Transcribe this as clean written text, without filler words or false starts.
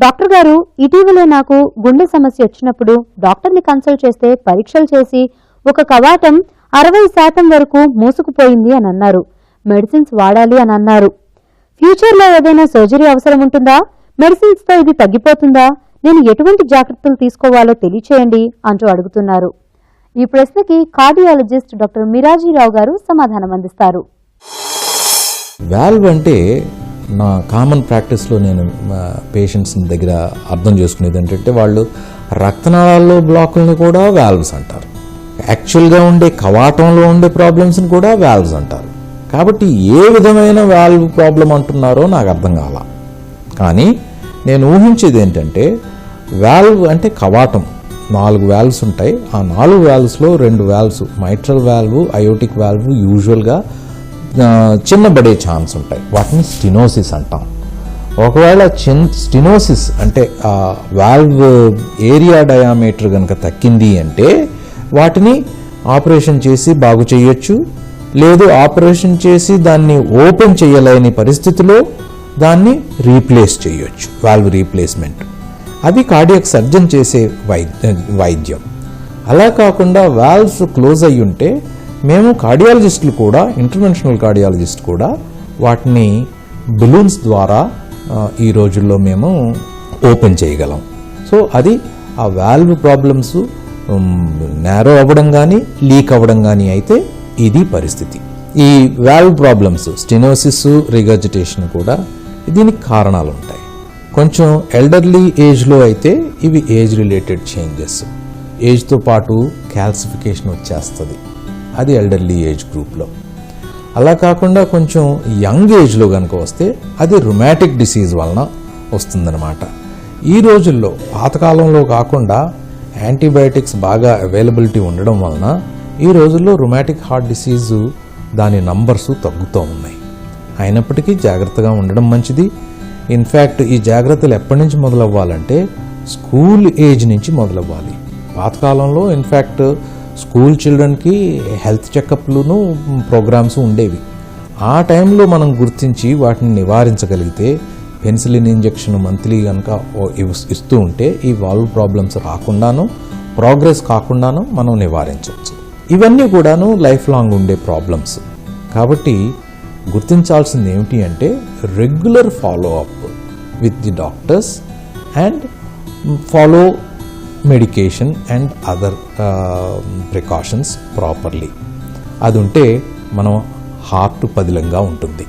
Doctor గారు, ఇటీవలే నాకు గుండె సమస్య వచ్చినప్పుడు డాక్టర్ని కన్సల్ట్ చేస్తే పరీక్షలు చేసి ఒక కవాటం 60% వరకు మూసుకుపోయింది అని అన్నారు. మెడిసిన్స్ వాడాలి అని అన్నారు. ఫ్యూచర్లో ఏదైనా సర్జరీ అవసరం ఉంటుందా? మెడిసిన్స్తో ఇది తగ్గిపోతుందా? నేను ఎటువంటి జాగ్రత్తలు తీసుకోవాలో తెలియచేయండి అంటూ అడుగుతున్నారు. ఈ ప్రశ్నకి కార్డియాలజిస్ట్ డాక్టర్ మిరాజీరావు గారు సమాధానం అందిస్తారు. వాల్వ్ అంటే నా కామన్ ప్రాక్టీస్లో నేను పేషెంట్స్ దగ్గర అర్థం చేసుకునేది ఏంటంటే వాళ్ళు రక్తనాళాల్లో బ్లాకులను కూడా వాల్వ్స్ అంటారు. యాక్చువల్గా ఉండే కవాటంలో ఉండే ప్రాబ్లమ్స్ని కూడా వాల్వ్స్ అంటారు. కాబట్టి ఏ విధమైన వాల్వ్ ప్రాబ్లం అంటున్నారో నాకు అర్థం కాల. కానీ నేను ఊహించేది ఏంటంటే వాల్వ్ అంటే కవాటం 4 వాల్వ్స్ ఉంటాయి. ఆ 4 వాల్వ్స్లో 2 valves mitral valve, aortic valve యూజువల్గా చిన్నబడే ఛాన్స్ ఉంటాయి. వాటిని స్టినోసిస్ అంటాం. ఒకవేళ స్టినోసిస్ అంటే ఆ వాల్వ్ ఏరియా డయామీటర్ కనుక తగ్గింది అంటే వాటిని ఆపరేషన్ చేసి బాగు చేయొచ్చు. లేదు ఆపరేషన్ చేసి దాన్ని ఓపెన్ చేయలేని పరిస్థితిలో దాన్ని రీప్లేస్ చేయొచ్చు, వాల్వ్ రీప్లేస్మెంట్. అది కార్డియాక్ సర్జన్ చేసే వైద్యం. అలా కాకుండా వాల్వ్స్ క్లోజ్ అయ్యి ఉంటే మేము కార్డియాలజిస్టులు కూడా, ఇంటర్వెన్షనల్ కార్డియాలజిస్ట్ కూడా వాటిని బలూన్స్ ద్వారా ఈ రోజుల్లో మేము ఓపెన్ చేయగలం. సో అది ఆ వాల్వ్ ప్రాబ్లమ్స్ నేరో అవ్వడం కానీ లీక్ అవ్వడం కానీ అయితే ఇది పరిస్థితి. ఈ వాల్వ్ ప్రాబ్లమ్స్ స్టెనోసిస్, రిగర్జిటేషన్ కూడా దీనికి కారణాలు ఉంటాయి. కొంచెం ఎల్డర్లీ ఏజ్లో అయితే ఇవి ఏజ్ రిలేటెడ్ చేంజెస్. ఏజ్తో పాటు క్యాల్సిఫికేషన్ వచ్చేస్తుంది, అది ఎల్డర్లీ ఏజ్ గ్రూప్లో. అలా కాకుండా కొంచెం యంగ్ ఏజ్లో కనుక వస్తే అది రుమాటిక్ డిసీజ్ వలన వస్తుందన్నమాట. ఈ రోజుల్లో పాతకాలంలో కాకుండా యాంటీబయాటిక్స్ బాగా అవైలబిలిటీ ఉండడం వలన ఈ రోజుల్లో రుమాటిక్ హార్ట్ డిసీజు దాని నంబర్సు తగ్గుతూ ఉన్నాయి. అయినప్పటికీ జాగ్రత్తగా ఉండడం మంచిది. ఇన్ఫ్యాక్ట్ ఈ జాగ్రత్తలు ఎప్పటి నుంచి మొదలవ్వాలంటే స్కూల్ ఏజ్ నుంచి మొదలవ్వాలి. పాతకాలంలో ఇన్ఫ్యాక్ట్ స్కూల్ చిల్డ్రన్కి హెల్త్ చెకప్లును ప్రోగ్రామ్స్ ఉండేవి. ఆ టైంలో మనం గుర్తించి వాటిని నివారించగలిగితే పెన్సిలిన్ ఇంజెక్షన్ మంత్లీ కనుక ఇస్తూ ఉంటే ఈ వాల్వ్ ప్రాబ్లమ్స్ రాకుండాను, ప్రోగ్రెస్ కాకుండాను మనం నివారించవచ్చు. ఇవన్నీ కూడాను లైఫ్ లాంగ్ ఉండే ప్రాబ్లమ్స్. కాబట్టి గుర్తించాల్సింది ఏమిటి అంటే regular follow up with the doctors and follow medication and other precautions properly. అది ఉంటే మనం హార్ట్ పదిలంగా ఉంటుంది.